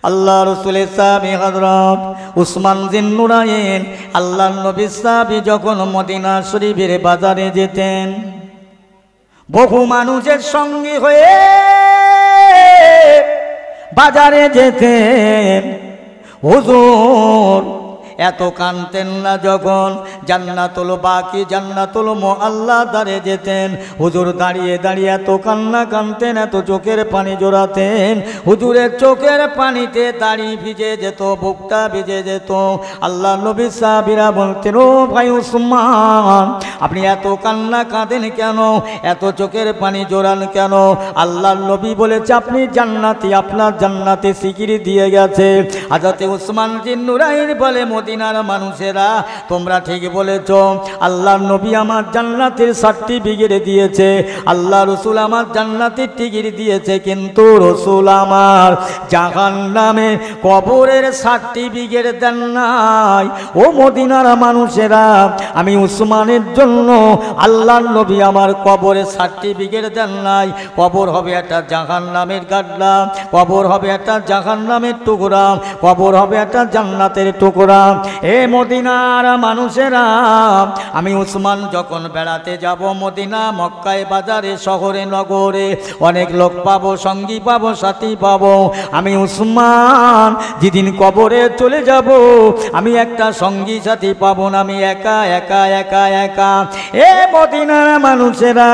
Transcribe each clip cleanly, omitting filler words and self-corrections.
আল্লাহ রসুলের সাহাবী হযরত উসমান জিন্নুরাইন আল্লাহর নবীর সাহাবী যখন মদিনা শরীফের বাজারে যেতেন, বহু মানুষের সঙ্গী হয়ে বাজারে যেতেন, হুজুর এত কানতেন না যখন জান্নাতুল বাকি জান্নাতুল মুআল্লা দাঁড়ে যেতেন। হুজুর দাঁড়িয়ে দাঁড়িয়ে এত কান্না কানতেন, এত চোখের পানি জোড়াতেন, হুজুরের চোখের পানিতে দাড়ি ভিজে যেত, বুকটা ভিজে যেত। আল্লাহ নবী সাহাবীরা বলতেন, ও ভাই উসমান, আপনি এত কান্না কাঁদেন কেন, এত চোখের পানি জোড়ান কেন? আল্লাহ নবী বলেছে, আপনি জান্নাতি, আপনার জান্নাতে সিকিরি দিয়ে গেছে। হযরত উসমান জিন্নুরাইন বলে, মদিনার মানুষেরা তোমরা ঠিক বলেছ, আল্লাহ নবী আমার জান্নাতের সার্টিফিকেট দিয়েছে, আল্লাহ রসুল আমার জান্নাতের টিকিট দিয়েছে, কিন্তু রসুল আমার জাহান্নামে কবরের সার্টিফিকেট দেন নাই। ও মদিনার মানুষেরা, আমি উসমানের জন্য আল্লাহ নবী আমার কবরের সার্টিফিকেট দেন নাই। কবর হবে একটা জাহান্নামের গাড্ডা, কবর হবে একটা জাহান্নামের টুকরা, কবর হবে একটা জান্নাতের টুকরা। এ মদিনার মানুষেরা, আমি উসমান যখন বেড়াতে যাব মদিনা মক্কায় বাজারে শহরে নগরে, অনেক লোক পাবো, সঙ্গী পাবো, সাথী পাবো। আমি উসমান যেদিন কবরে চলে যাব, আমি একটা সঙ্গী সাথী পাবো না, আমি একা একা একা একা। এ মদিনার মানুষেরা,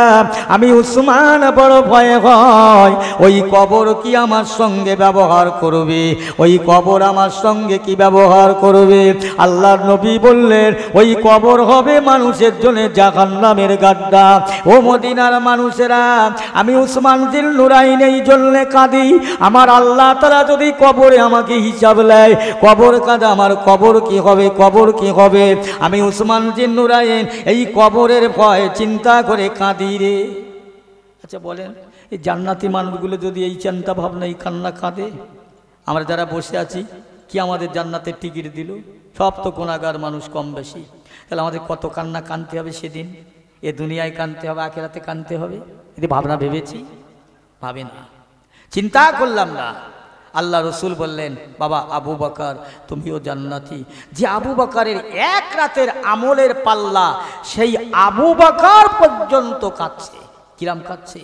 আমি উসমান বড় ভয় হয়, ওই কবর কি আমার সঙ্গে ব্যবহার করবে, ওই কবর আমার সঙ্গে কি ব্যবহার করবে? আল্লাহর নবী বললেন, ওই কবর হবে মানুষের জন্য জাহান্নামের গাড্ডা। ও মদিনার মানুষেরা, আমি উসমান জিন্নুরাইন এই জন্য কাঁদি, আমার আল্লাহ তাআলা যদি কবরে আমাকে হিসাব নেয়, কবর কাঁদা, আমার কবর কি হবে, কবর কি হবে? আমি উসমান জিন্নুরাইন এই কবরের ভয় চিন্তা করে কাঁদি রে। আচ্ছা বলেন, এই জান্নাতি মানুষগুলো যদি এই চিন্তা ভাবনা, এই কান্না কাঁদে, আমরা যারা বসে আছি, কি আমাদের জান্নাতের টিকিট দিল? সব তো গুনাহগার মানুষ কম বেশি। তাহলে আমাদের কত কান্না কানতে হবে সেদিন? এ দুনিয়ায় কানতে হবে, আখিরাতে কানতে হবে? এটি ভাবনা ভেবেছি? ভাবে না, চিন্তা করলাম না। আল্লাহ রসুল বললেন, বাবা আবু বকর তুমিও জান্নাতি। যে আবু বকরের এক রাতের আমলের পাল্লা, সেই আবু বকর পর্যন্ত কাঁদছে। কিরাম কাঁদছে?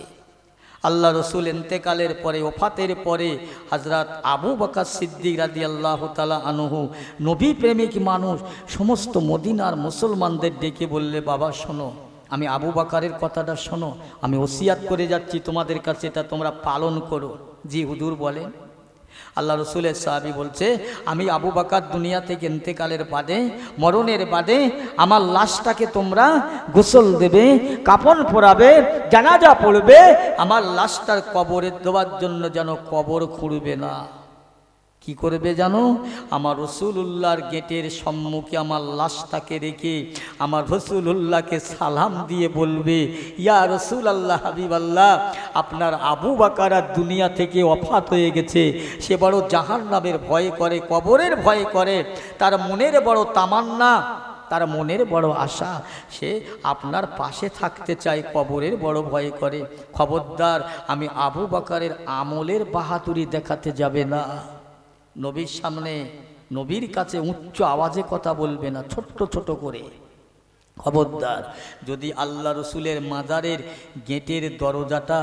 আল্লাহ রসুল ইন্তেকালের পরে, ওফাতের পরে হযরত আবু বকর সিদ্দিক রাদিয়াল্লাহু তাআলা আনহু, নবী প্রেমিক মানুষ, সমস্ত মদিনার মুসলমানদের ডেকে বললে, বাবা শোনো, আমি আবু বকরের কথাটা শোনো, আমি ওসিয়াত করে যাচ্ছি তোমাদের কাছে, এটা তোমরা পালন করো। জি হুজুর বলেন। আল্লাহ রসুলের সাহাবী বলছে, আমি আবু বকর দুনিয়া থেকে ইন্তেকালের বাদে, মরণের বাদে আমার লাশটাকে তোমরা গোসল দেবে, কাফন পরাবে, জানাজা পড়বে, আমার লাশটার কবরে দেওয়ার জন্য যেন কবর খুঁড়বে না। কি করবে জানো? আমার রাসূলুল্লাহর গেটের সম্মুখে আমার লাশটাকে রেখে আমার রাসূলুল্লাহকে সালাম দিয়ে বলবে, ইয়া রাসূলুল্লাহ, হাবিবাল্লাহ, আপনার আবু বকর দুনিয়া থেকে ওফাত হয়ে গেছে। সে বড় জাহান্নামের ভয় করে, কবরের ভয় করে, তার মনের বড় তামান্না, তার মনের বড় আশা, সে আপনার পাশে থাকতে চায়, কবরের বড় ভয় করে। খবরদার, আমি আবু বকরের আমলের বাহাদুরি দেখাতে যাবে না। নবীর সামনে, নবীর কাছে উচ্চ আওয়াজে কথা বলবে না, ছোট্ট ছোট করে। খবরদার, যদি আল্লাহ রসুলের মাজারের গেটের দরজাটা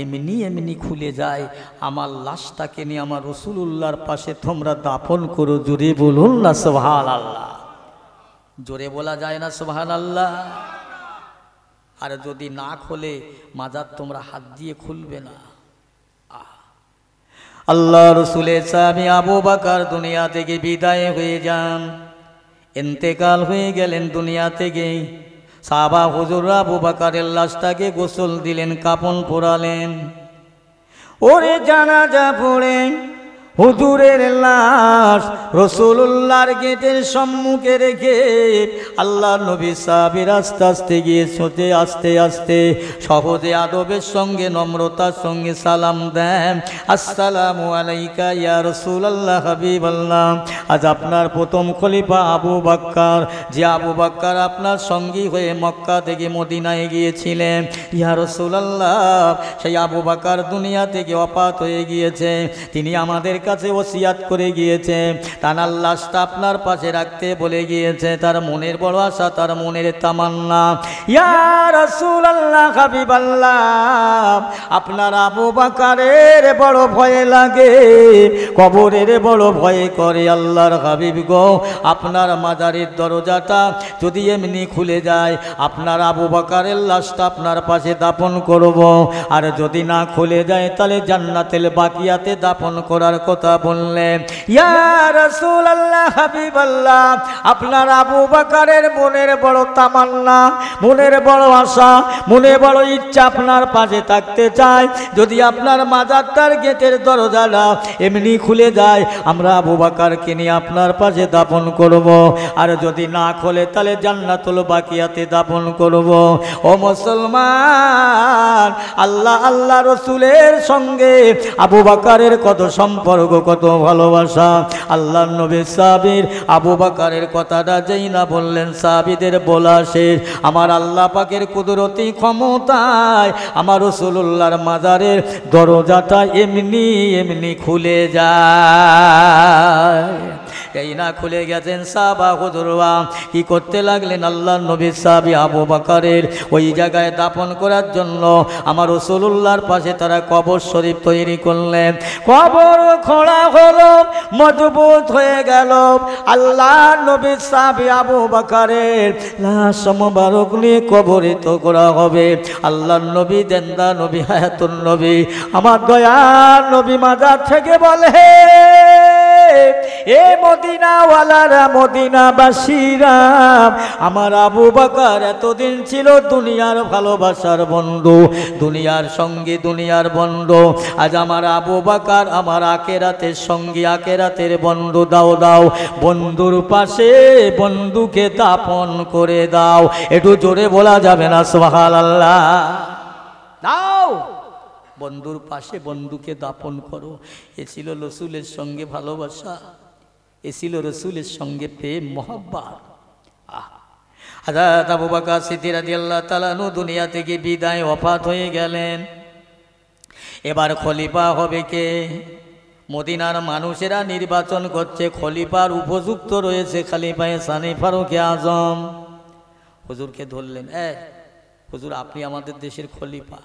এমনি এমনি খুলে যায়, আমার লাশটাকে নিয়ে আমার রাসূলুল্লাহর পাশে তোমরা দাফন করো। জোরে বলুন না সুবহানাল্লাহ। জোরে বলা যায় না সুবহানাল্লাহ? আর যদি না খোলে, মাজার তোমরা হাত দিয়ে খুলবে না। আল্লাহ রসুলের সাহাবী আবু বকর দুনিয়া থেকে বিদায় হয়ে যান, ইন্তেকাল হয়ে গেলেন দুনিয়া থেকে। সাহাবা হুজুররা আবু বকরের লাশটাকে গোসল দিলেন, কাফন পরালেন। ওরে জানাজা পড়ে হুজুরের লাশ রাসূলুল্লাহর গেটের সম্মুখে রেখে আল্লাহ নবী সাহাবীর আস্তে আস্তে গিয়ে সোজে আস্তে আস্তে সহজে আদবের সঙ্গে নম্রতার সঙ্গে সালাম দেন, আসসালামু আলাইকা ইয়া রাসূলুল্লাহ, হাবিবাল্লাহ। আজ আপনার প্রথম খলিফা আবু বকর, যে আবু বকর আপনার সঙ্গী হয়ে মক্কা থেকে মদিনায় গিয়েছিলেন, ইয়া রাসূলুল্লাহ, সেই আবু বকর দুনিয়া থেকে ওফাত হয়ে গিয়েছে। তিনি আমাদের কাছে ওসিয়াত করে গিয়েছে, তার লাশটা আপনার পাশে রাখতে বলে গিয়েছে। তার মনের বড় আশা, তার মনের তামান্না, ইয়া রাসূলুল্লাহ হাবিবাল্লাহ, আপনার আবু বকরের বড় ভয় লাগে, কবরের বড় ভয় করে। আল্লাহর হাবিব গো, আপনার মাজারের দরজাটা যদি এমনি খুলে যায়, আপনার আবু বকরের লাশটা আপনার পাশে দাফন করব, আর যদি না খুলে যায় তাহলে জান্নাতুল বাকিয়াতে দাফন করার কথা বললেন। ইয়া রাসূলুল্লাহ হাবিবাল্লাহ, আপনার আবু বকরের মনের বড় তামান্না, মনের বড় আশা, মনে বড় ইচ্ছা আপনার পাশে থাকতে চায়। যদি আপনার মাজারটার গেটের দরজাটা এমনি খুলে যায়, আমরা আবু বকরকে নিয়ে আপনার পাশে দাফন করব, আর যদি না খোলে তাহলে জান্নাতুল বাকিয়াতে দাফন করব। ও মুসলমান, আল্লাহ আল্লাহ রসুলের সঙ্গে আবু বকরের কত সম্পর্ক, কত ভালোবাসা। আল্লাহর নবী সাহাবীর আবু বকরের কথাটা যেই না বললেন, সাহাবীদের বলা শেষ। আমার আল্লাহ পাকের কুদরতি ক্ষমতায় আমার রাসূলুল্লাহর মাজারের দরজাটা এমনি এমনি খুলে যায়। এই না খুলে গেছেন সাহাবা হুজুররা কি করতে লাগলেন, আল্লাহর নবী সাহাবী আবু বকরের ওই জায়গায় দাফন করার জন্য আমার রাসূলুল্লাহর পাশে তারা কবর শরীফ তৈরি করলেন। কবর খোঁড়া হলো, মজবুত হয়ে গেল। আল্লাহর নবী সাহাবী আবু বকরের লাশ মোবারক নিয়ে কবরে তো করা হবে। আল্লাহর নবী জিন্দা নবী, হায়াতুন নবী, আমার দয়ার নবী মাজার থেকে বলে, এ মদিনাওয়ালারা, মদিনাবাসীরা, আমার আবু বকর এতদিন ছিল দুনিয়ার ভালোবাসার বন্ধু, দুনিয়ার সঙ্গী, দুনিয়ার বন্ধু। আজ আমার আবু বকর আমার আখিরাতের সঙ্গী, আখিরাতের বন্ধু। দাও দাও, বন্ধুর পাশে বন্ধুকে দাফন করে দাও। একটু জোরে বলা যাবে না সুবহানাল্লাহ? দাও, বন্ধুর পাশে বন্ধুকে দাফন করো। এ ছিল রসুলের সঙ্গে ভালোবাসা, এ ছিল রসুলের সঙ্গে প্রেম মহব্বত। হযরত আবু বকর সিদ্দিক রাদিয়াল্লাহু তাআলা আনহু দুনিয়া থেকে বিদায়, ওফাত হয়ে গেলেন। এবার খলিফা হবে কে? মদিনার মানুষেরা নির্বাচন করছে, খলিফার উপযুক্ত রয়েছে খলিফায়ে সানি ফারুকে আজম। হুজুরকে ধরলেন, হুজুর আপনি আমাদের দেশের খলিফা।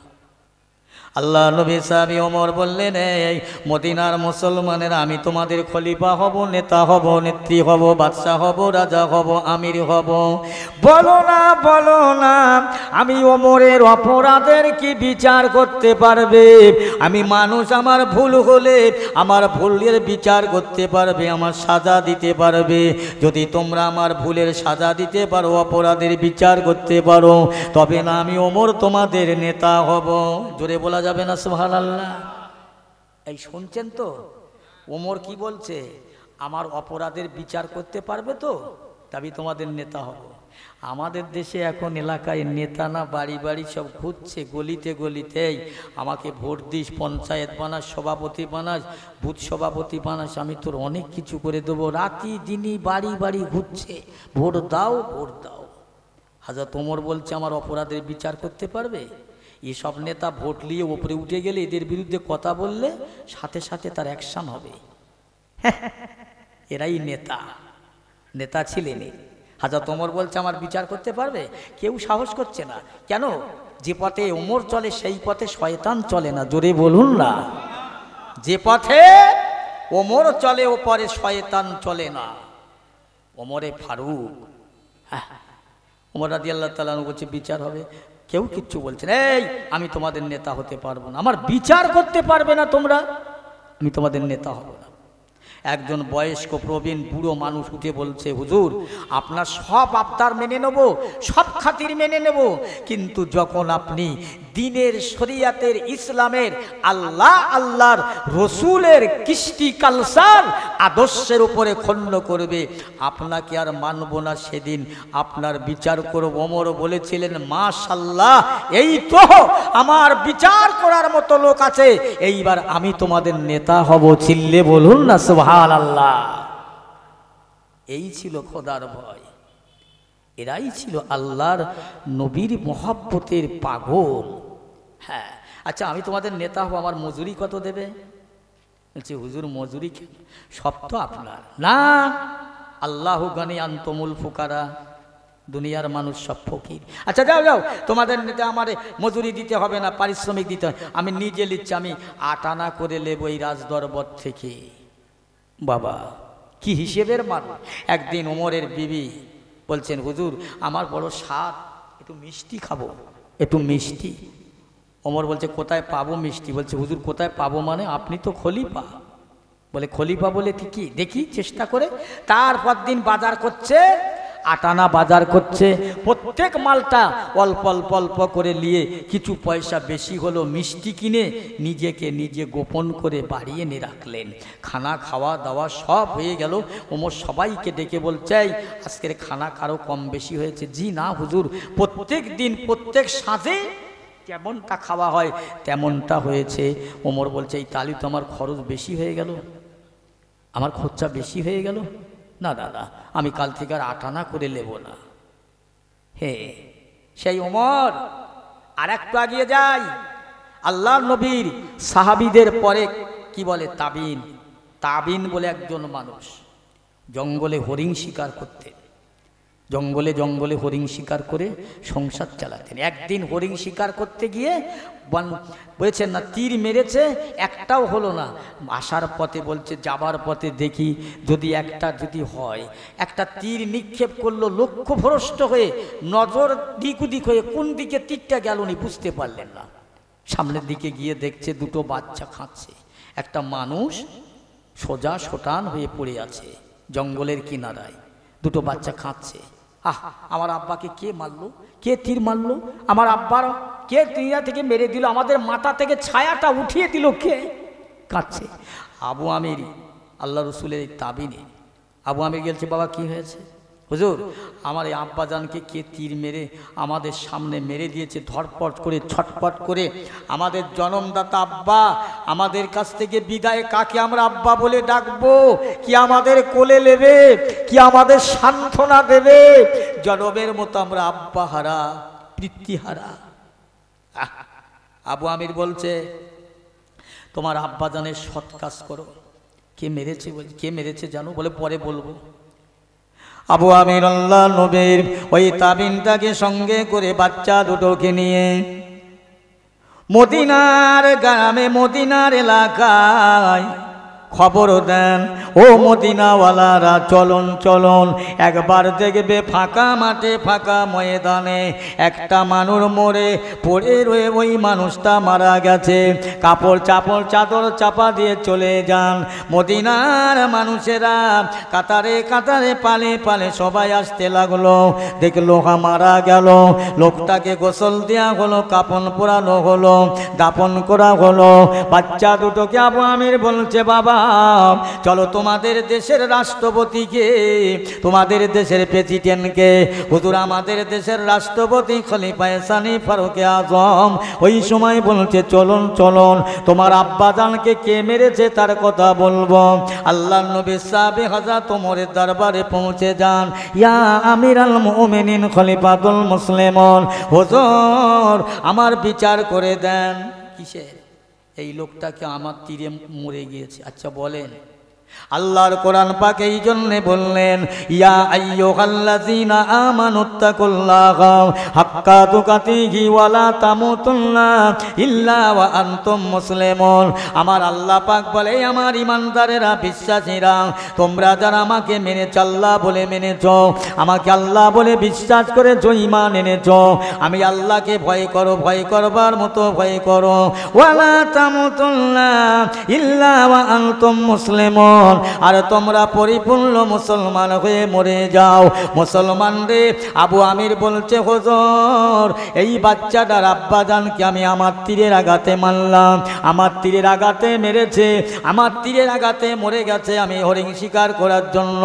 আল্লাহ নবী সাহাবী ওমর বললেন, এই মদিনার মুসলমানেরা, আমি তোমাদের খলিফা হব, নেতা হব, নেত্রী হব, বাদশা হব, রাজা হব, আমির হব। বলো না, বলো না, আমি ওমরের অপরাধের কি বিচার করতে পারবে? আমি মানুষ, আমার ভুল হলে আমার ভুলের বিচার করতে পারবে, আমার সাজা দিতে পারবে। যদি তোমরা আমার ভুলের সাজা দিতে পারো, অপরাধের বিচার করতে পারো, তবে না আমি ওমর তোমাদের নেতা হব। জোরে বলা যাবে না সুবহানাল্লাহ? এই শুনছেন তো, ওমর কি বলছে? আমার অপরাধের বিচার করতে পারবে তো, তবে তোমাদের নেতা হব। আমাদের দেশে এখন এলাকায় নেতা না, বাড়ি বাড়ি সব ঘুরছে, গলিতে গলিতেই আমাকে ভোট দিস, পঞ্চায়েত বানাস, সভাপতি বানাস, বুথ সভাপতি বানাস, আমি তোর অনেক কিছু করে দেবো। রাতি দিনই বাড়ি বাড়ি ঘুরছে, ভোট দাও, ভোট দাও। হযরত ওমর বলছে আমার অপরাধের বিচার করতে পারবে? এসব নেতা ভোট নিয়ে ওপরে উঠে গেলে, এদের বিরুদ্ধে কথা বললে সাথে সাথে তার অ্যাকশন হবে। এরাই নেতা, নেতা ছিলেন। হযরত ওমর বলছে আমার বিচার করতে পারবে? কেউ সাহস করছে না। কেন? যে পথে ওমর চলে সেই পথে শয়তান চলে না। জোরে বলুন না। যে পথে ওমর চলে ও পরে শয়তান চলে না। ওমরে ফারুক, ওমর রাদিয়াল্লাহু তাআলা আনহু বলছে বিচার হবে। কেউ কিচ্ছু বলছে না, এই আমি তোমাদের নেতা হতে পারবো না, আমার বিচার করতে পারবে না তোমরা, আমি তোমাদের নেতা হব না। একজন বয়স্ক প্রবীণ বুড়ো মানুষ উঠে বলছে, হুজুর আপনার সব আবদার মেনে নেব, সব খাতির মেনে নেব, কিন্তু যখন আপনি দিনের, শরিয়াতের, ইসলামের, আল্লাহর রসুলের কৃষ্টি কালচার আদর্শের উপরে খণ্ড করবে, আপনাকে আর মানব না, সেদিন আপনার বিচার করব। ওমর বলেছিলেন, মাশাআল্লাহ, এই তো আমার বিচার করার মতো লোক আছে, এইবার আমি তোমাদের নেতা হব। চিল্লে বলুন না সুবহানাল্লাহ। এই ছিল খোদার ভয়, এরাই ছিল আল্লাহর নবীর মহব্বতের পাগল। হ্যাঁ, আচ্ছা আমি তোমাদের নেতা হব, আমার মজুরি কত দেবে? বলছে হুজুর মজুরি কেন, সব তো আপনার। না, আল্লাহু গানি আনতুমুল ফুকারা, দুনিয়ার মানুষ সব ফকির। আচ্ছা যাও যাও, তোমাদের নেতা আমার মজুরি দিতে হবে না, পারিশ্রমিক দিতে হবে, আমি নিজে নিচ্ছি, আমি 8 আনা করে নেব এই রাজদরবার থেকে। বাবা কি হিসেবের মানুষ। একদিন ওমরের বিবি বলছেন হুজুর আমার বড় স্বাদ, একটু মিষ্টি খাবো, একটু মিষ্টি। ওমর বলছে কোথায় পাবো মিষ্টি? বলছে হুজুর কোথায় পাবো মানে, আপনি তো খলিফা। বলে খলিফা বলে কি দেখি চেষ্টা করে। তারপর দিন বাজার করছে, 8 আনা বাজার করছে, প্রত্যেক মালটা অল্প অল্প অল্প করে নিয়ে কিছু পয়সা বেশি হলো মিষ্টি কিনে নিজেকে নিজে গোপন করে বাড়ি এনে রাখলেন। খানা খাওয়া দাওয়া সব হয়ে গেল। ওমর সবাইকে ডেকে বলছে আজকের খানা কারো কম বেশি হয়েছে? জি না হুজুর, প্রত্যেক দিন প্রত্যেক সাঁঝে যেমনটা খাওয়া হয় তেমনটা হয়েছে। ওমর বলছে এই তালি তো আমার খরচ বেশি হয়ে গেল, আমার খরচা বেশি হয়ে গেল। না দাদা, আমি কাল থেকে আর 8 আনা করে নেব না। হে সেই ওমর। আর একটু আগিয়ে যাই, আল্লাহর নবীর সাহাবীদের পরে কি বলে তাবিন। তাবিন বলে একজন মানুষ জঙ্গলে হরিণ শিকার করতেন, জঙ্গলে জঙ্গলে হরিণ শিকার করে সংসার চালাতেন। একদিন হরিণ শিকার করতে গিয়ে বলেছেন না তীর মেরেছে, একটাও হলো না। আসার পথে বলছে যাবার পথে দেখি যদি যদি হয়, একটা তীর নিক্ষেপ করলো, লক্ষ্যভ্রষ্ট হয়ে নজর দিক উদিক হয়ে কোন দিকে তীরটা গেল নি বুঝতে পারলেন না। সামনের দিকে গিয়ে দেখছে 2টো বাচ্চা খাচ্ছে, একটা মানুষ সোজা শোটান হয়ে পড়ে আছে জঙ্গলের কিনারায়, 2টো বাচ্চা খাচ্ছে। আমার আব্বাকে কে মারলো, কে তীর মারলো, আমার আব্বার কে তীরা থেকে মেরে দিল, আমাদের মাথা থেকে ছায়াটা উঠিয়ে দিল কে? কাঁদছে। আবু আমির আল্লাহ রসুলের তাবিনে। আবু আমির গেলছে বাবা কি হয়েছে? হুজুর আমার এই আব্বাজানকে কে তীর মেরে আমাদের সামনে মেরে দিয়েছে, ধরপট করে ছটপট করে। আমাদের জনমদাতা আব্বা, আমাদের কাছ থেকে বিদায় কাকে আমরা আব্বা বলে ডাকবো? কি আমাদের কোলে নেবে, কি আমাদের সান্ত্বনা দেবে? জনমের মতো আমরা আব্বা হারা, পিতৃহারা। আবু আমির বলছে তোমার আব্বাজানের সৎ কাজ করো। কে মেরেছে? বলছে কে মেরেছে জানো? বলে পরে বলবো। আবু আমির আল্লাহ নবীর ওই তাবিনটাকে সঙ্গে করে বাচ্চা 2টোকে নিয়ে মদিনার গ্রামে, মদিনার এলাকায় খবর দেন, ও মদিনাওয়ালারা চলন চলন, একবার দেখবে ফাঁকা মাঠে ফাঁকা ময়দানে একটা মানুষ মরে পড়ে রয়ে, ওই মানুষটা মারা গেছে। কাপড় চাপড় চাদর চাপা দিয়ে চলে যান। মদিনার মানুষেরা কাতারে কাতারে পালে পালে সবাই আসতে লাগলো। দেখলো মারা গেল, লোকটাকে গোসল দেওয়া হলো, কাপন পোড়ানো হলো, দাপন করা হলো। বাচ্চা 2টোকে আবু আমির বলছে বাবা চলো তোমাদের দেশের রাষ্ট্রপতিকে, তোমাদের দেশের প্রেসিডেন্টকে, হুজুর আমাদের দেশের রাষ্ট্রপতি খলিফায়ে সানি ফারুকে আজম ওই সময় বলছে চলুন চলুন, তোমার আব্বাজানকে কে মেরেছে তার কথা বলবো। আল্লাহর নবী সাহাবে হযরত ওমরের দরবারে পৌঁছে যান। ইয়া আমিরাল মুমিনিন খলিফাতুল মুসলিমিন, হুজুর আমার বিচার করে দেন। কিসের? এই লোকটাকে আমার তীরে মরে গিয়েছে। আচ্ছা বলেন। আল্লাহর কোরআন পাক এই জন্য বললেন ইয়া আইয়ুহাল্লাযীনা আমানুত্তাকুল্লাহা হাক্কা তুকাতিহি ওয়া লা তামুতুন্না ইল্লা ওয়া আনতুম মুসলিমুন। আমার আল্লাহ পাক বলে আমার ঈমানদারেরা, বিশ্বাসীরা, তোমরা যারা আমাকে মেনেছ, আল্লাহ বলে মেনেছ, আমাকে আল্লাহ বলে বিশ্বাস করেছ, ঈমান এনেছ, আমি আল্লাহকে ভয় করো, ভয় করবার মতো ভয় করো। ওয়া লা তামুতুন্না ইল্লা ওয়া আনতুম মুসলিমুন, আর তোমরা পরিপূর্ণ মুসলমান হয়ে মরে যাও। মুসলমান রে। আবু আমির বলছে হুজুর এই বাচ্চাটার আব্বাজানকে আমি আমার তীরের আঘাতে মারলাম, আমার তীরের আঘাতে মেরেছে, আমার তীরের আঘাতে মরে গেছে। আমি হরিণ শিকার করার জন্য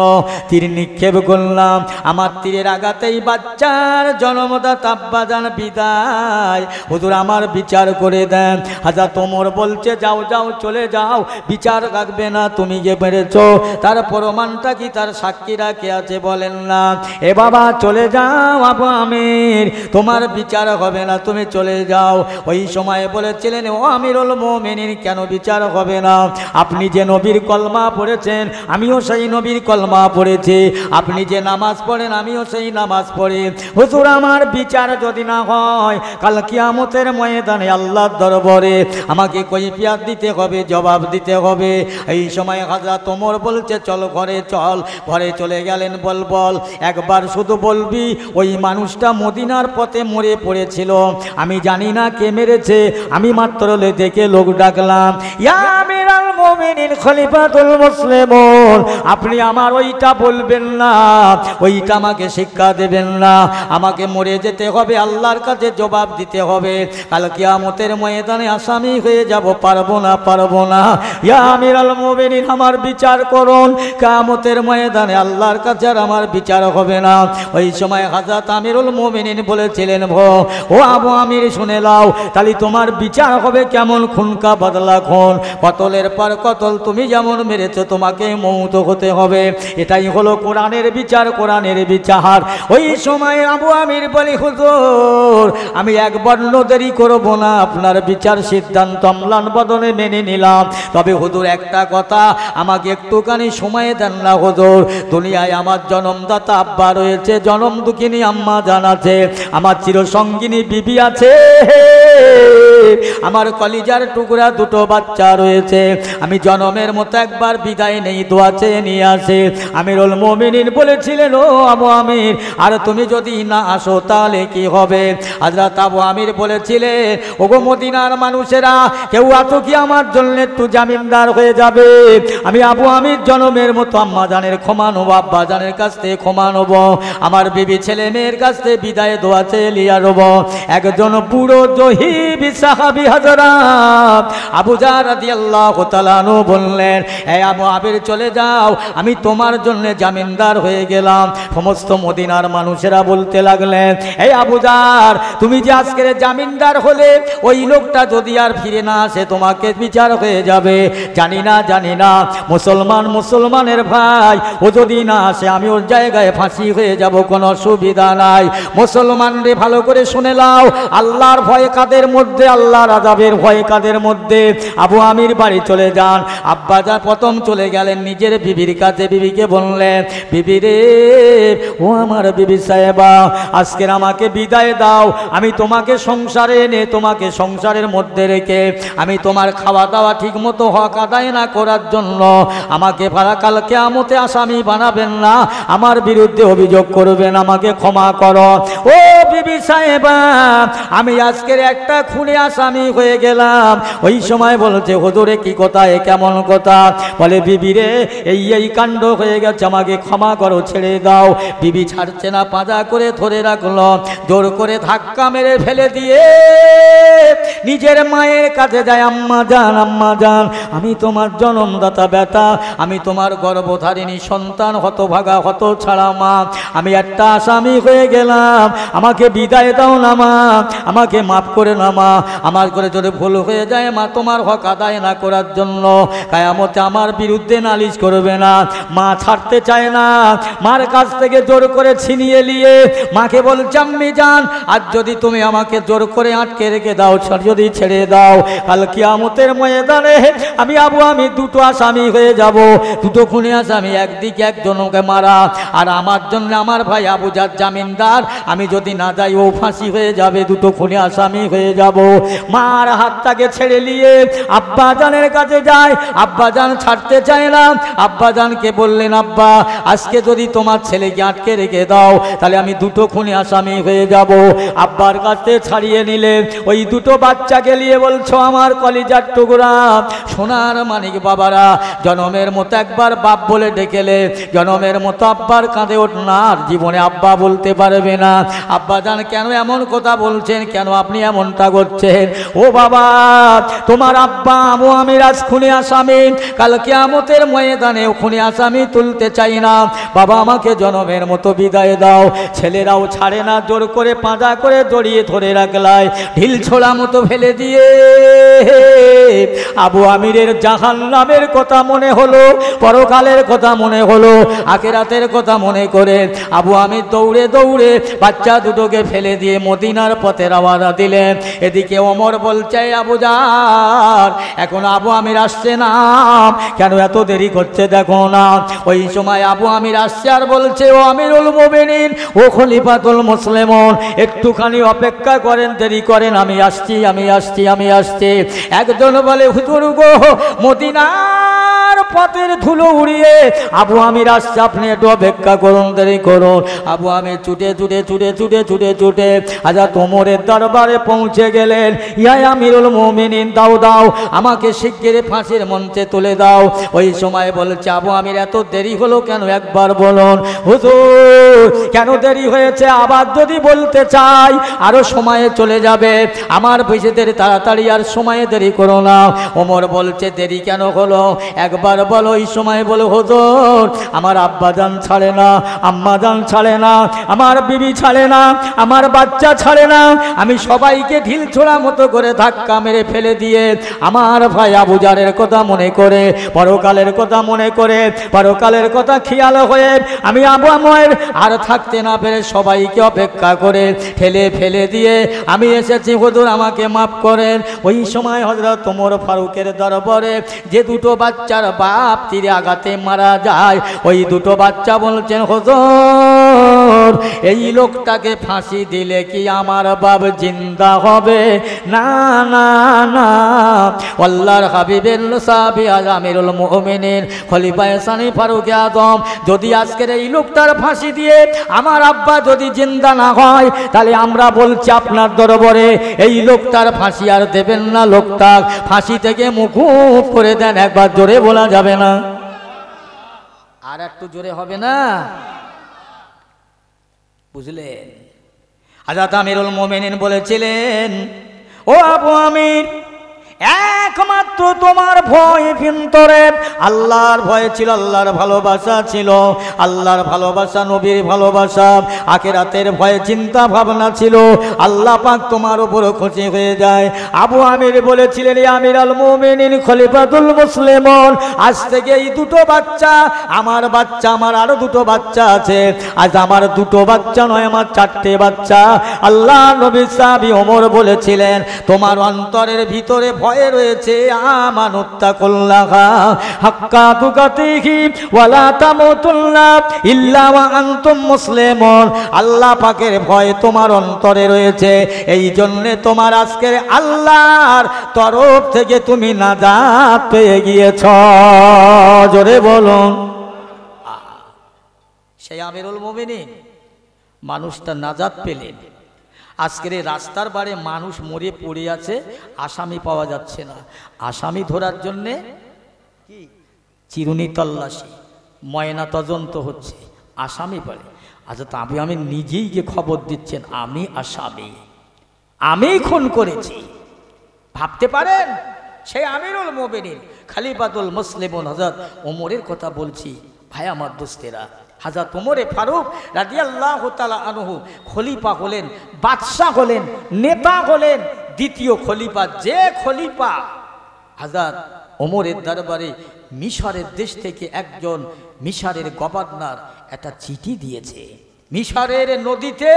তীর নিক্ষেপ করলাম, আমার তীরের আঘাতেই বাচ্চার জন্মদাতা আব্বাজান বিদায়। হুজুর আমার বিচার করে দেন। হযরত ওমর বলছে যাও যাও চলে যাও, বিচার রাখবে না, তুমি গিয়ে মেরেছো, তার প্রমাণটা কি, তার সাক্ষীরা কে আছে বলেন না। এ বাবা চলে যাও আবু আমির, তোমার বিচার হবে না, তুমি চলে যাও। ওই সময় বলেছিলেন, ও আমিরুল মুমিনিন, কেন বিচার হবে না? আপনি যে নবীর কলমা পড়েছেন, আমিও সেই নবীর কলমা পড়েছি। আপনি যে নামাজ পড়েন, আমিও সেই নামাজ পড়ি। হুজুর, আমার বিচার যদি না হয়, কাল কিয়ামতের ময়দানে আল্লাহর দরবারে আমাকে কৈফিয়ত দিতে হবে, জবাব দিতে হবে। এই সময় হযরত ওমর বলছে, চল ঘরে চল। ঘরে চলে গেলেন। বল বল, একবার শুধু বলবি, ওই মানুষটা মদিনার পথে মরে পড়েছিল, আমি জানি না কে মেরেছে, আমি মাত্র দেখে লোক ডাকলাম, ইয়া আমিরুল মুমিনিন খলিফাতুল মুসলিমুন, আপনি আমার ওইটা বলবেন না, ওইটা আমাকে শিক্ষা দেবেন না। আমাকে মরে যেতে হবে, আল্লাহর কাছে জবাব দিতে হবে, কাল কিয়ামতের ময়দানে আসামি হয়ে যাব, পারবো না, পারবো না। ইয়া আমিরুল মুমিনিন, আমার বিচার করুন, কিয়ামতের ময়দানে আল্লাহর কাছে আর আমার বিচার হবে না। ওই সময় হযরত আমিরুল মুমিনিন বলেছিলেন, ও আবু আমির, শুনে নাও, তাহলে তোমার বিচার হবে কেমন? খুনকা বদলা খুন, কতলের পর কতল, তুমি যেমন মেরেছো তোমাকে মৌত হতে হবে। এটাই হলো কোরআনের বিচার, কোরআনের বিচার। ওই সময় আবু আমির বলি, হুজুর, আমি এক বর্ণ দেরি করব না, আপনার বিচার সিদ্ধান্ত অম্লান বদনে মেনে নিলাম। তবে হুজুর, একটা কথা, আমাকে একটুখানি সময় দেন না হুজুর। দুনিয়ায় আমার জনমদাতা আব্বা রয়েছে, জনম দুঃখিনী আম্মা জান আছে, আমার চিরসঙ্গিনী বিবি আছে, আমার কলিজার টুকরা দুটো বাচ্চা রয়েছে। আমি জনমের মতো একবার বিদায় নেই, দোয়া চেয়ে নিয়ে আসে। আমিরুল মুমিনিন বলেছিলেন, ও আবু আমির, আর তুমি যদি না আসো তাহলে কি হবে? হযরত আবু আমির বলেছিলেন, ওগো মদিনার মানুষেরা, কেউ আছো কি আমার জন্য একটু জামিনদার হয়ে যাবে? আমি আবু আমির জনমের মতো আম্মা জানের ক্ষমা নেবো, আব্বা জানের কাছ থেকে ক্ষমা নেবো, আমার বিবি ছেলে মেয়ের কাছ থেকে বিদায় দোয়া চেয়ে লিয়া নেব। একজন বুড়ো জহিবি সাহাবী হযরত আবু জার রাদিয়াল্লাহু তাআলা আনহু বললেন, হে আবু আমির, চলে যাও, আমি তোমার জন্য জামিনদার হয়ে গেলাম। সমস্ত মদিনার মানুষেরা বলতে লাগলেন, হে আবু জার, তুমি যে আজকের জামিনদার হলে, ওই লোকটা যদি আর ফিরে না আসে, তোমাকে বিচার হয়ে যাবে। জানি না, জানি না, মুসলমান মুসলমানের ভাই, ও যদি না আসে আমি ওর জায়গায় ফাঁসি হয়ে যাব, কোনো অসুবিধা নাই। মুসলমান রে, ভালো করে শুনে নাও, আল্লাহর ভয় কাদের মধ্যে, আল্লাহর আযাবের ভয় কাদের মধ্যে? আবু আমির বাড়ি চলে যান। আব্বা যা প্রথম চলে গেলেন নিজের বিবির কাছে, বিবিকে বললেন, বিবি রে, ও আমার বিবি সাহেবা, আজকের আমাকে বিদায় দাও। আমি তোমাকে সংসারে এনে, তোমাকে সংসারের মধ্যে রেখে, আমি তোমার খাওয়া দাওয়া ঠিক মতো হক আদায় না করার জন্য আমাকে কাল কিয়ামতে আসামি বানাবেন না, আমার বিরুদ্ধে অভিযোগ করবেন, আমাকে ক্ষমা করো। ও বিবি সাহেবা, আমি আজকের একটা খুনে আসামি হয়ে গেলাম। ওই সময় বলছে, হুজুরে কি কথা, এ কেমন কথা? বলে, বিবি রে, এই কাণ্ড হয়ে গেছে, আমাকে ক্ষমা করো, ছেড়ে দাও। বিবি ছাড়ছে না, পাজা করে ধরে রাখলো, জোর করে ধাক্কা মেরে ফেলে দিয়ে নিজের মায়ের কাছে যায়, আম্মা জান, আম্মা জান, আমি তোমার জনমদাতা বেটা, আমি তোমার গর্ভধারিণী সন্তান, হতভাগা হত ছাড়া মা, আমি একটা আসামি হয়ে গেলাম, আমাকে বিদায় দাও না মা, আমাকে মাফ করে না মা, আমার করে যদি ভুল হয়ে যায় মা, তোমার হক আদায় না করার জন্য কিয়ামতে আমার বিরুদ্ধে নালিশ করবে না। মা ছাড়তে চায় না, মার কাছ থেকে জোর করে ছিনিয়ে নিয়ে মাকে বলছে, আম্মি জান, আজ যদি তুমি আমাকে জোর করে আটকে রেখে দাও, যদি ছেড়ে দাও, কাল কিয়ামতের ময়দানে আমি আবু আমি দুটো আসামি হয়ে যাব, দুটো খুনি আসামি, একদিকে একজনকে মারা, আর আমার জন্য আমার ভাই আবু জার জামিনদার, আমি যদি না যাই ও ফাঁসি হয়ে যাবে, দুটো খুনি আসামি হয়ে যাব। মার হাতটাকে ছেড়ে নিয়ে আব্বা জানের কাছে যায়, আব্বা জান ছাড়তে চায় না। আব্বা জানকে বললেন, আব্বা, আজকে যদি তোমার ছেলেকে আটকে রেখে দাও, তাহলে আমি দুটো খুনি আসামি হয়ে যাব। আব্বার কাছে ছাড়িয়ে নিলেন, ওই দুটো বাচ্চাকে নিয়ে বলছো, আমার কলিজার টুকরা, সোনার মানিক বাবারা, জনমের মতো একবার বাপ বলে ডেকেলে, জনমের মতো আব্বার কাঁধে ওঠ না, আর জীবনে আব্বা বলতে পারবে না। আব্বা জান, কেন এমন কথা বলছেন, কেন আপনি এমনটা করছেন? ও বাবা, তোমার আব্বা আবু আমির আজ খুনি আসামি, কাল কিয়ামতের ময়দানে খুনি আসামি তুলতে চাই না। বাবা আমাকে জনমের মতো বিদায় দাও। ছেলেরাও ছাড়ে না, জোর করে পাঁজা করে জড়িয়ে ধরে রাখলায়, ঢিল ছোড়া মতো ফেলে দিয়ে আবু আমিরের জাহান্নামের কথা মনে হলো, পরকালের কথা মনে হলো, আখিরাতের কথা মনে করে আবু আমির দৌড়ে দৌড়ে বাচ্চা দুটোকে ফেলে দিয়ে মদিনার পথে রওনা দিলেন। এদিকে ওমর বলছে, আবু জার এখন আবু আমির আসছে না, কেন এত দেরি করছে দেখো না। ওই সময় আবু আমির আসছে আর বলছে, ও আমিরুল মুমিনিন, ও খলিফাতুল মুসলিমিন, একটুখানি অপেক্ষা করেন, দেরি করেন, আমি আসছি আমি আসছি আমি আসছি। একজন বলে, হুজুর গো, মদিনার পথের ধুলো উড়িয়ে আবু আমির আসছে, আপনি একটু অপেক্ষা করুন, দেরি করুন। আবু আমির ছুটে ছুটে ছুটে ছুটে ছুটে ছুটে হযরত ওমরের দরবারে পৌঁছে গেলেন। ইয়া আমিরুল মুমিনিন, দাও দাও, আমাকে শিগগির ফাঁসির মঞ্চে তুলে দাও। ওই সময় বলছে, আবু আমির এত দেরি হলো কেন, একবার বলুন। হুজুর কেন দেরি হয়েছে আবার যদি বলতে চাই আরো সময়ে চলে যাবে, আমার বেশি দেরি, তাড়াতাড়ি আর সময়ে দেরি করো না। ওমর বলছে, দেরি কেন হলো একবার বলো। ওই সময় বলো, হুজুর আমার আব্বা জান ছাড়ে না, আম্মা জান ছাড়ে না, আমার বিবি ছাড়ে না, আমার বাচ্চা ছাড়ে না, আমি সবাইকে ঢিল ছোড়া মতো করে ধাক্কা মেরে ফেলে দিয়ে আমার ভাই আবু জারের কথা মনে করে, পরকালের কথা মনে করে, পরকালের কথা খেয়াল হয়ে আমি আবু আমির আর থাকতে না পেরে সবাইকে অপেক্ষা করে ঠেলে ফেলে দিয়ে আমি এসেছি, হুজুর আমাকে মাফ করেন। ওই সময় হযরত ওমর ফারুকের দরবারে যে দুটো বাচ্চার বাপ তীরে আঘাতে মারা যায়, ওই দুটো বাচ্চা বলছেন, হুজুর এই লোকটাকে ফাঁসি দিলে কি আমার বাপ জিন্দা হবে? না না না, আল্লাহর হাবিবের সাহাবী আমিরুল মুমিনিন খলিফায়ে সানি ফারুক আযম যদি আজকের এই লোকটার ফাঁসি দিয়ে আমার আব্বা যদি জিন্দা না হয়, তাহলে আমরা বলছি আপনার দরবারে এই লোকটার ফাঁসি আর দেবেন না, লোকটা ফাঁসি থেকে মুকুব করে দেন। একবার জোরে বলা যাবে না? আর একটু জোরে হবে না? বুঝলেন? হযরত আমিরুল মুমিনিন বলেছিলেন, ও আবু আমির, একমাত্র তোমার ভয় ভিতরে আল্লাহর ভয় ছিল, আল্লাহর ভালোবাসা ছিল, আল্লাহর ভালোবাসা, নবীর ভালোবাসা, আখিরাতের ভয়ে চিন্তা ভাবনা ছিল, আল্লাহ পাক তোমার উপর খুশি হয়ে যায়। আবু আমির বলেছিলেন, আমিরুল মুমিনিন খলিফাতুল মুসলিমিন, আজ থেকে এই দুটো বাচ্চা আমার বাচ্চা, আমার আরো দুটো বাচ্চা আছে, আজ আমার দুটো বাচ্চা নয়, আমার চারটে বাচ্চা। আল্লাহ নবী সাহাবী ওমর বলেছিলেন, তোমার অন্তরের ভিতরে ভয় রয়েছে, আমানুত্তাকুল্লাহা হাক্কা তুকাতিহি ওয়ালা তামুতুন্না ইল্লা ওয়া আনতুম মুসলিমুন, আল্লাহ পাকের ভয় তোমার অন্তরে রয়েছে, এই জন্য তোমার আজকের আল্লাহর তরফ থেকে তুমি নাজাত পেয়ে গিয়েছ। জোরে বলুন। সেই আমিরুল মুমিনিন মানুষটা নাজাত পেলেন। আজকের এই রাস্তার বারে মানুষ মরে পড়ে আছে, আসামি পাওয়া যাচ্ছে না। আসামি ধরার জন্যে কি চিরুনি তল্লাশি, ময়না তদন্ত হচ্ছে, আসামি বলে। আচ্ছা, তা আমি নিজেই গিয়ে খবর দিচ্ছেন, আমি আসামি, আমি খুন করেছি। ভাবতে পারেন? সেই আমিরুল মুমিনিন খলিফাতুল মুসলিমিন হযরত ওমরের কথা বলছি। ভাই আমার দোস্তেরা, হযরত ওমর ফারুক রাদিয়াল্লাহু তাআলা আনহু খলিফা হলেন, বাদশাহ হলেন, নেতা হলেন, দ্বিতীয় খলিফা। যে খলিফা হযরত ওমরের দরবারে মিশরের দেশ থেকে একজন মিশরের গভর্নর একটা চিঠি দিয়েছে, মিশরের নদীতে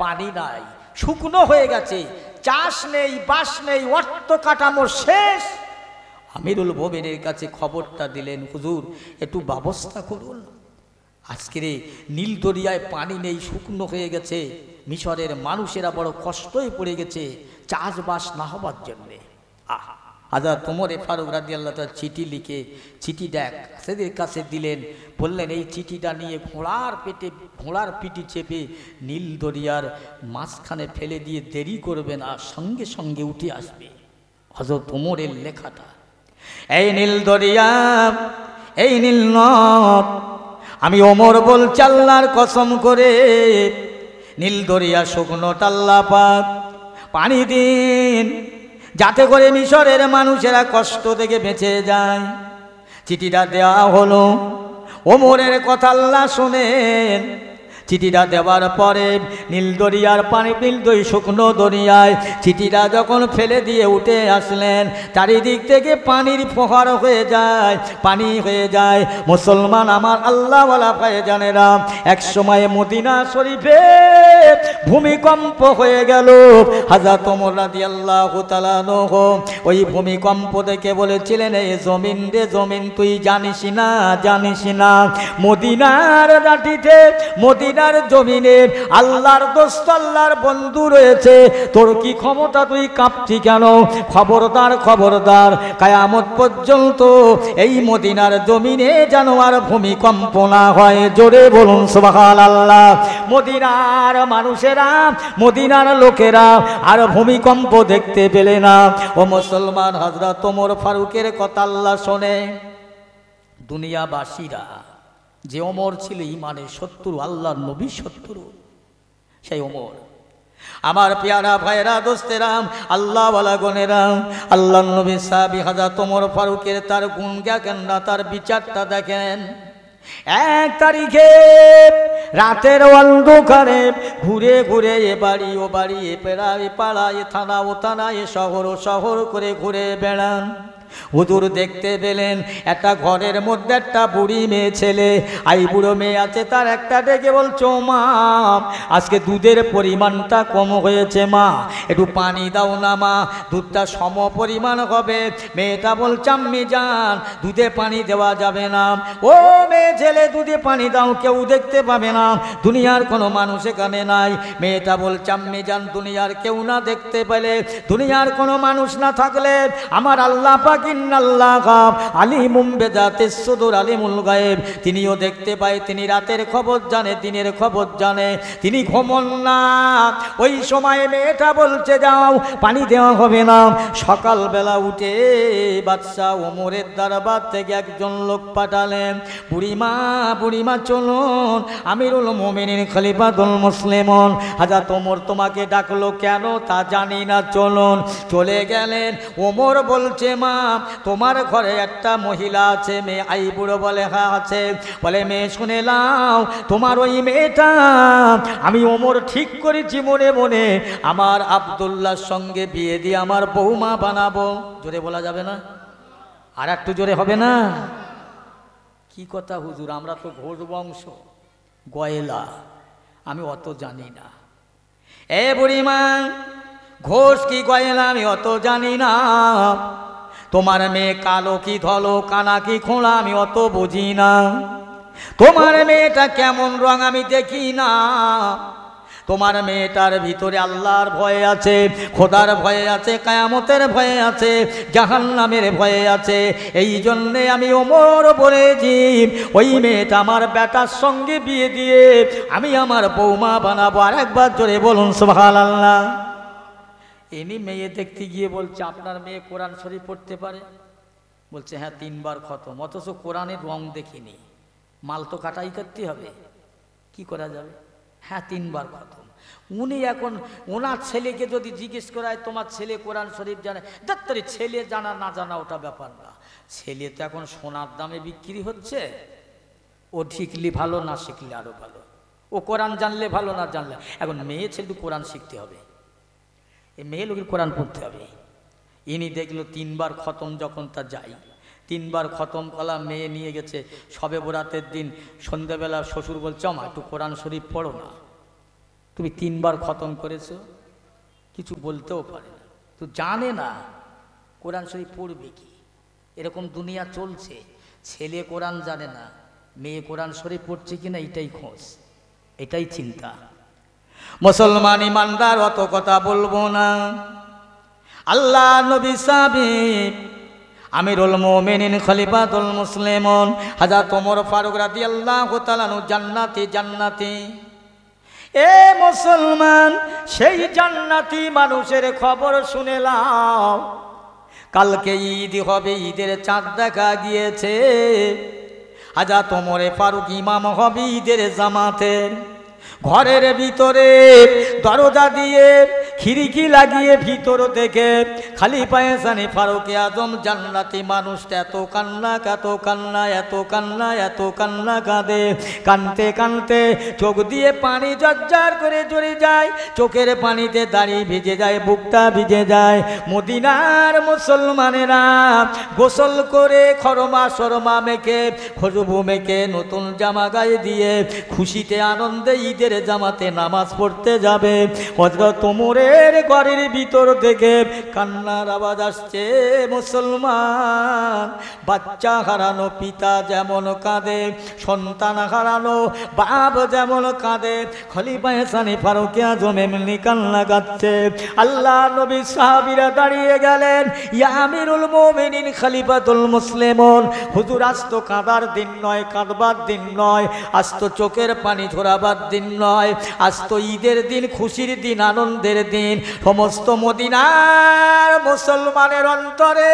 পানি নাই, শুকনো হয়ে গেছে, চাষ নেই, বাস নেই, অর্থ কাঠামো শেষ। আমিরুল মুমিনের কাছে খবরটা দিলেন, হুজুর একটু ব্যবস্থা করুন, আজকের নীল দরিয়ায় পানি নেই, শুকনো হয়ে গেছে, মিশরের মানুষেরা বড় কষ্টই পড়ে গেছে চাষবাস না হবার জন্যে। হযরত ওমর ফারুক রাদিয়াল্লাহু তাআলা চিঠি লিখে চিঠিটা সেদের কাছে দিলেন, বললেন এই চিঠিটা নিয়ে ঘোড়ার পিঠে চেপে নীল দরিয়ার মাঝখানে ফেলে দিয়ে দেরি করবে না, সঙ্গে সঙ্গে উঠে আসবে। হযরত ওমরের লেখাটা, এই নীল দরিয়া, এই নীল নদ, আমি ওমর বলছি আল্লাহর কসম করে, নীল দরিয়া শুকনো, আল্লাহ পাক পানি দিন, যাতে করে মিশরের মানুষেরা কষ্ট থেকে বেঁচে যায়। চিঠিটা দেওয়া হলো, ওমরের কথা আল্লাহ শোনেন। চিঠিটা দেওয়ার পরে নীল দরিয়ার পানি, নীল শুকনো দরিয়ায় চিঠিটা যখন ফেলে দিয়ে উঠে আসলেন, চারিদিক থেকে পানির ফোহার হয়ে যায়, পানি হয়ে যায়। মুসলমান আমার আল্লাহওয়ালা ভাইজানেরা, এক সময় মদিনা শরীফে ভূমিকম্প হয়ে গেল। হযরত ওমর রাদিয়াল্লাহু তাআলা আনহু ওই ভূমিকম্প দেখে বলেছিলেন, এই জমিন রে জমিন, তুই জানিস না, জানিস না মদিনার মাটিতে, মদিনার জমিনে আল্লাহর দোস্ত, আল্লাহর বন্ধু রয়েছে, তোর কি ক্ষমতা, তুই কাঁপছি কেন? খবরদার, খবরদার, কিয়ামত পর্যন্ত এই মদিনার জমিনে যেন আর ভূমিকম্প না হয়। জোরে বলুন সুবহানাল্লাহ। মদিনার মানুষেরা, মদিনার লোকেরা আর ভূমিকম্প দেখতে পেলে না। ও মুসলমান, হযরত ওমর ফারুকের কথা আল্লাহ শোনে। দুনিয়াবাসীরা যে ওমর ছিল ইমানের শত্রু, আল্লাহর নবীর শত্রু, সেই ওমর। আমার পেয়ারা ভাইরা, দোস্তেরাম, আল্লাহওয়ালা গনেরাম, আল্লাহর নবী সাহাবী হযরত ওমর ফারুকের তার গুণ দেখেন না, তার বিচারটা দেখেন। এক তারিখে রাতের অন্ধকারে ঘুরে ঘুরে এ বাড়ি ও বাড়ি, এ পেড়া এ পাড়া, এ থানা ও থানা, এ শহর ও শহর করে ঘুরে বেড়ান। হুজুর দেখতে পেলেন একটা ঘরের মধ্যে একটা বুড়ি মেয়ে ছেলে, আই বুড়ো মেয়ে আছে, তার একটা ডেকে বলছো, মা আজকে দুধের পরিমাণটা কম হয়েছে, মা একটু পানি দাও না মা, দুধটা সম পরিমাণ হবে। মেয়েটা বলছে, আম্মি জান দুধে পানি দেওয়া যাবে না। ও মেয়ে ছেলে, দুধে পানি দাও, কেউ দেখতে পাবে না, দুনিয়ার কোনো মানুষ এখানে নাই। মেয়েটা বলছে, আম্মি জান দুনিয়ার কেউ না দেখতে পেলে, দুনিয়ার কোনো মানুষ না থাকলে আমার আল্লাহ পাক আলিমুম বিযাতিস সুদূর, আলিমুল গায়েব, তিনিও দেখতে পায়, তিনি রাতের খবর জানে, দিনের খবর জানে, তিনি ঘুমন না। ওই সময় মেয়েটা বলছে, যাও পানি দেওয়া হবে না। সকালবেলা উঠে বাদশা ওমরের দরবার থেকে একজন লোক পাঠালেন, বুড়িমা, বুড়িমা চলুন, আমিরুল মুমিনিন খলিফাতুল মুসলিমুন হযরত ওমর তোমাকে ডাকলো, কেন তা জানি না, চলুন। চলে গেলেন। ওমর বলছে, মা তোমার ঘরে একটা মহিলা আছে, মেয়ে। আই বুড়ো বলে, হ্যাঁ আছে। বলে, মেয়ে শুনে নাও, তোমার ওই মেয়েটা আমি ওমর ঠিক করেছি মনে মনে, আমার আব্দুল্লাহর সঙ্গে বিয়ে দিয়ে আমার বৌমা বানাবো। জোরে বলা যাবে না? আর একটু জোরে হবে না? কি কথা হুজুর, আমরা তো ঘোষ বংশ, গয়লা, আমি অত জানি না। এ বুড়িমা, ঘোষ কি গয়লা আমি অত জানি না। তোমার মেয়ে কালো কি ধলো, কানা কি খোঁড়া আমি অত বুঝি না। তোমার মেয়েটা কেমন রং আমি দেখি না। তোমার মেয়েটার ভিতরে আল্লাহর ভয় আছে, খোদার ভয়ে আছে, কিয়ামতের ভয়ে আছে, জাহান্নামের ভয়ে আছে। এই জন্যে আমি ওমর বলেছি, ওই মেয়েটা আমার বেটার সঙ্গে বিয়ে দিয়ে আমি আমার বৌমা বানাবো। আর একবার জোরে বলুন সুবহানাল্লাহ। ইনি মেয়ে দেখতে গিয়ে বলছে, আপনার মেয়ে কোরআন শরীফ পড়তে পারে? বলছে, হ্যাঁ 3 বার খতম। অথচ কোরআনের রং দেখিনি, মাল তো কাটাই করতে হবে, কি করা যাবে? হ্যাঁ 3 বার খতম। উনি এখন ওনার ছেলেকে যদি জিজ্ঞেস করায়, তোমার ছেলে কোরআন শরীফ জানে? ডাক্তারি ছেলে জানা না জানা ওটা ব্যাপার না, ছেলে তো এখন সোনার দামে বিক্রি হচ্ছে। ও শিখলে ভালো, না শিখলে আরো ভালো। ও কোরআন জানলে ভালো, না জানলে। এখন মেয়ে ছেলে কোরআন শিখতে হবে, এই মেয়ে লোকের কোরআন পড়তে হবে। ইনি দেখলো 3 বার খতম, যখন তা যাই 3 বার খতম কলা মেয়ে নিয়ে গেছে। সবে বরাতের দিন সন্ধ্যাবেলা শ্বশুর বলছে, মা একটু কোরআন শরীফ পড়ো না, তুমি 3 বার খতম করেছো, কিছু বলতেও পারে না, তো জানে না কোরআন শরীফ পড়বে কি। এরকম দুনিয়া চলছে, ছেলে কোরআন জানে না, মেয়ে কোরআন শরীফ পড়ছে কিনা এটাই খোঁজ, এটাই চিন্তা। মুসলমান ইমানদার, অত কথা বলবো না। আল্লাহ নবী সাহাবী আমিরুল মুমিনিন খলিফাতুল মুসলিমুন হযরত ওমর ফারুক রাদিয়াল্লাহু তাআলা আনহু জান্নাতি, জান্নাতি। এ মুসলমান, সেই জান্নাতি মানুষের খবর শুনে নাও। কালকে ঈদ হবে, ঈদের চাঁদ দেখা গিয়েছে। হযরত ওমর ফারুক ইমাম হবে ঈদের জামাতের। ঘরের ভিতরে দরজা দিয়ে খিড়কি লাগিয়ে ভিতর থেকে খলিফায়ে সানি ফারুকে আজম জান্নাতি মানুষটা এত কান্না এত কান্না এত কান্না এত কান্না কাঁদে, কানতে কানতে চোখ দিয়ে পানি ঝরঝর করে ঝরে যায়, চোখের পানিতে দাড়ি ভিজে যায়, বুকটা ভিজে যায়। মদিনার মুসলমানেরা গোসল করে খরমা শরমা মেখে খুশবু মেখে নতুন জামা গায়ে দিয়ে খুশিতে আনন্দে ঈদের জামাতে নামাজ পড়তে যাবে। হযরত ওমরের ঘরের ভিতর থেকে কান্নার আওয়াজ আসছে। মুসলমান বাচ্চা হারানো পিতা যেমন কাঁদে, সন্তান হারানো বাপ যেমন কাঁদে, খলিফায়ে সানি ফারুকে আজম এমনি কান্না কাঁদছে। আল্লাহ নবী সাহাবীরা দাঁড়িয়ে গেলেন, ইয়া আমিরুল মুমিনিন খলিফাতুল মুসলিমুন, হুজুর আজ তো কাঁদার দিন নয়, কাঁদবার দিন নয়, আজ তো চোখের পানি ঝরাবার দিন নয়, আজ তো ঈদের দিন, খুশির দিন, আনন্দের দিন। সমস্ত মদিনার মুসলমানের অন্তরে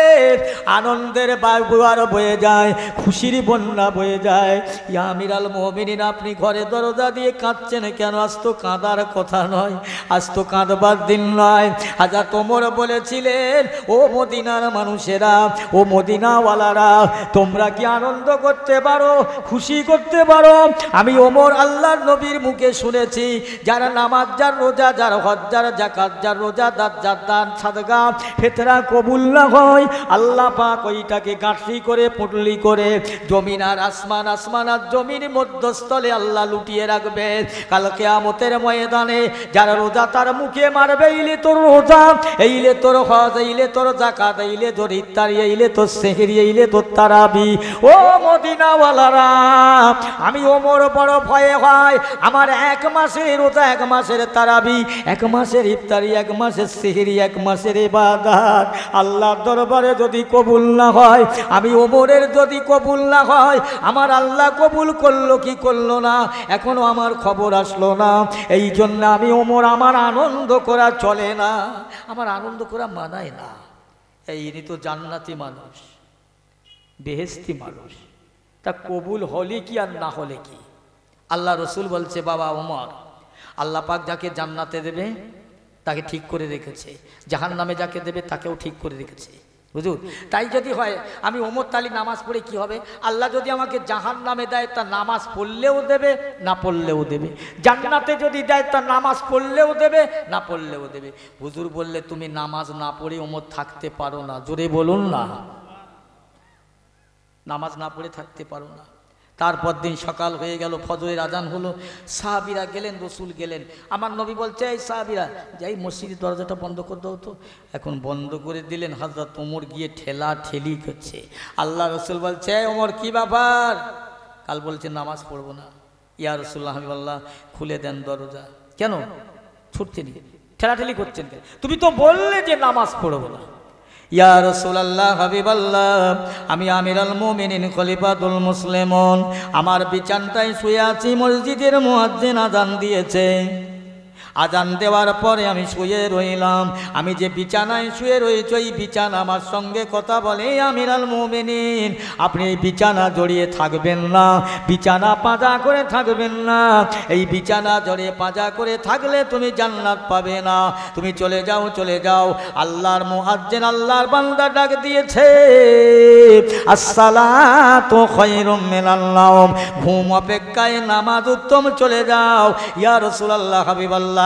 আনন্দের বায়ুয়ার বয়ে যায়, খুশির বন্যা বয়ে যায়। ইয়া আমিরুল মুমিনিন, আপনি ঘরে দরজা দিয়ে কাঁদছেন কেন? আজ তো কাঁদার কথা নয়, আজ তো কাঁদবার দিন নয়। হযরত ওমর বলেছিলেন, ও মদিনার মানুষেরা, ও মদিনাওয়ালারা, তোমরা কি আনন্দ করতে পারো, খুশি করতে পারো? আমি ওমর আল্লাহর নবীর মুখে শুনেছি, যারা নামাজ, যার রোজা, যার হজ, যার যাকাত, যার রোজা, যার দান সাদকা ফিতরা কবুল না হয়, আল্লাহ পাক ওইটাকে গাঁঠরি করে পুটলি করে জমিন আর আসমান, আসমান আর জমির মধ্যস্থলে আল্লাহ লুটিয়ে রাখবে। কাল কিয়ামতের ময়দানে যারা রোজা তার মুখে মারবে, এইলে তোর রোজা, এইলে তোর হজ, এইলে তোর যাকাত, এইলে তোর ইফতারি, এইলে তোর সেহরি, এইলে তোর তারাবি। ও মদিনাওয়ালারা, আমি ওমর বড় ভয়ে হয়, আমার এক মাসের রোজা, এক মাসের তারাবি, এক মাসের ইফতারি, এক মাসের সেহরি, এক মাসের ইবাদত আল্লাহর দরবারে যদি কবুল না হয়, আমি ওমরের যদি কবুল না হয়, আমার আল্লাহ কবুল করলো কি করলো না এখনো আমার খবর আসলো না। এই জন্য আমি ওমর, আমার আনন্দ করা চলে না, আমার আনন্দ করা মানায় না। এই ইনি তো জান্নাতি মানুষ, বেহেশতি মানুষ, তা কবুল হলে কি আর না হলে কি? আল্লাহ রসুল বলছে, বাবা ওমর, আল্লাহ পাক যাকে জান্নাতে দেবে তাকে ঠিক করে রেখেছে, জাহান্নামে যাকে দেবে তাকেও ঠিক করে রেখেছে। বুঝুন, তাই যদি হয় আমি ওমর তালি নামাজ পড়ে কি হবে? আল্লাহ যদি আমাকে জাহান্নামে দেয়, তা নামাজ পড়লেও দেবে, না পড়লেও দেবে। জান্নাতে যদি দেয়, তা নামাজ পড়লেও দেবে, না পড়লেও দেবে। হুজুর বললে, তুমি নামাজ না পড়ে ওমর থাকতে পারো না। জোরে বলুন না, নামাজ না পড়ে থাকতে পারো না। তারপর দিন সকাল হয়ে গেল, ফজরের আজান হলো, সাহাবীরা গেলেন, রসুল গেলেন। আমার নবী বলছে, এই সাহাবীরা যাই মসজিদের দরজাটা বন্ধ করে দাও তো। এখন বন্ধ করে দিলেন, হযরত ওমর গিয়ে ঠেলা ঠেলি করছে। আল্লাহ রসুল বলছে, ওমর কি ব্যাপার? কাল বলছে নামাজ পড়বো না। ইয়া রাসূলুল্লাহ, হাবিবাল্লাহ, খুলে দেন দরজা। কেন ছুটছেন, ঠেলাঠেলি করছেন কেন? তুমি তো বললে যে নামাজ পড়বো না। ইয়া রাসূলুল্লাহ, হাবিবাল্লাহ, আমি আমিরুল মুমিনিন খলিফাতুল মুসলিমুন, আমার বিছানায় শুয়ে আছি, মসজিদের মুয়াজ্জিন আযান দিয়েছে। আজান দেওয়ার পরে আমি শুয়ে রইলাম। আমি যে বিছানায় শুয়ে রয়েছি, এই বিছানা আমার সঙ্গে কথা বলে, আমিরুল মুমিনিন, আপনি এই বিছানা জড়িয়ে থাকবেন না, বিছানা পাঁজা করে থাকবেন না। এই বিছানা জড়িয়ে পাঁজা করে থাকলে তুমি জান্নাত পাবে না। তুমি চলে যাও, চলে যাও। আল্লাহর মুয়াজ্জিন, আল্লাহর বান্দা ডাক দিয়েছে, আসসালাতু খায়রুম মিনান নাওম, ঘুম অপেক্ষায় নামাজ উত্তম, চলে যাও। ইয়া রাসূলুল্লাহ, হাবিবাল্লাহ,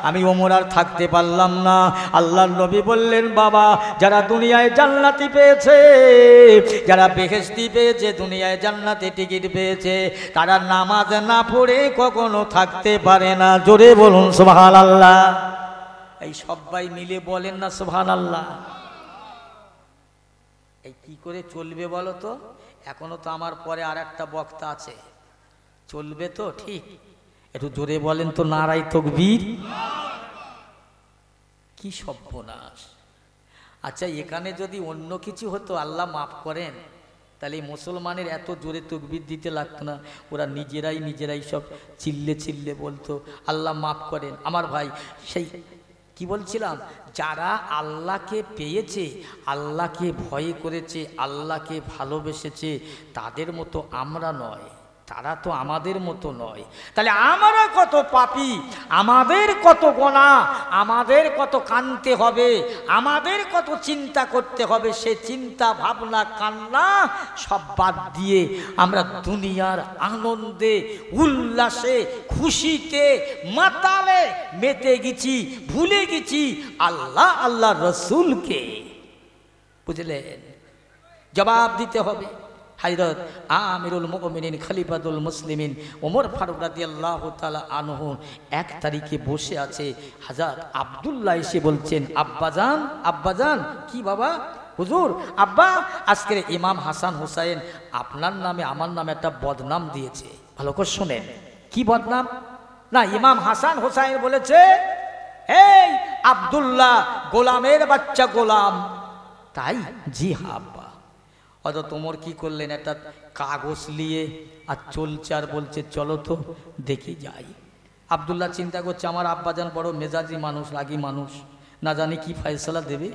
আমি ওমর আর থাকতে পারলাম না। আল্লাহর নবী বললেন, বাবা, যারা দুনিয়ায় জান্নাতি পেয়েছে, যারা বেহেশতি পেয়েছে, দুনিয়ায় জান্নাতে টিকিট পেয়েছে, তারা নামাজ না পড়ে কখনো থাকতে পারে না। জোরে বলুন সুবহানাল্লাহ। এই সবাই মিলে বলেন না সুবহানাল্লাহ। এই কি করে চলবে বলো তো? এখনো তো আমার পরে আর একটা বক্তা আছে, চলবে তো? ঠিক, একটু জোরে বলেন তো, নারায়ে তাকবীর। কি সর্বনাশ! আচ্ছা, এখানে যদি অন্য কিছু হতো, আল্লাহ মাফ করেন, তাহলে মুসলমানের এত জোরে তাকবীর দিতে লাগতো না। ওরা নিজেরাই সব চিল্লে চিল্লে বলতো, আল্লাহ মাফ করেন। আমার ভাই, সেই কি বলছিলাম, যারা আল্লাহকে পেয়েছে, আল্লাহকে ভয় করেছে, আল্লাহকে ভালোবেসেছে, তাদের মতো আমরা নয়, তারা তো আমাদের মতো নয়। তাহলে আমরা কত পাপী, আমাদের কত গোনা, আমাদের কত কানতে হবে, আমাদের কত চিন্তা করতে হবে, সে চিন্তা ভাবনা কান্না সব বাদ দিয়ে আমরা দুনিয়ার আনন্দে উল্লাসে খুশিতে মাতালে মেতে গেছি, ভুলে গেছি আল্লাহ আল্লাহ রসুলকে। বুঝলেন? জবাব দিতে হবে। হযরত আমিরুল মুমিনিন খলিফাতুল মুসলিমিন ওমর ফারুক রাদিয়াল্লাহু তাআলা আনহু 1 তারিখে বসে আছে। হযরত আব্দুল্লাহ এসে বলছেন, আব্বাজান, আব্বাজান। কি বাবা? হুজুর, আব্বা আজকের ইমাম হাসান হুসাইন আপনার নামে আমার নামে একটা বদনাম দিয়েছে। ভালো করে শুনেন। কি বদনাম? না, ইমাম হাসান হুসাইন বলেছে, এই আব্দুল্লাহ গোলামের বাচ্চা গোলাম। তাই? জি হ্যাঁ আব্বা। অথচ তোমর কি করলেন? একটা কাগজ নিয়ে আর চলছে আর বলছে চলো তো দেখি যাই। আব্দুল্লাহ চিন্তা করছে আমার আব্বাজান বড় মেজাজি মানুষ, রাগী মানুষ, না জানি কি ফয়সালা দেবে।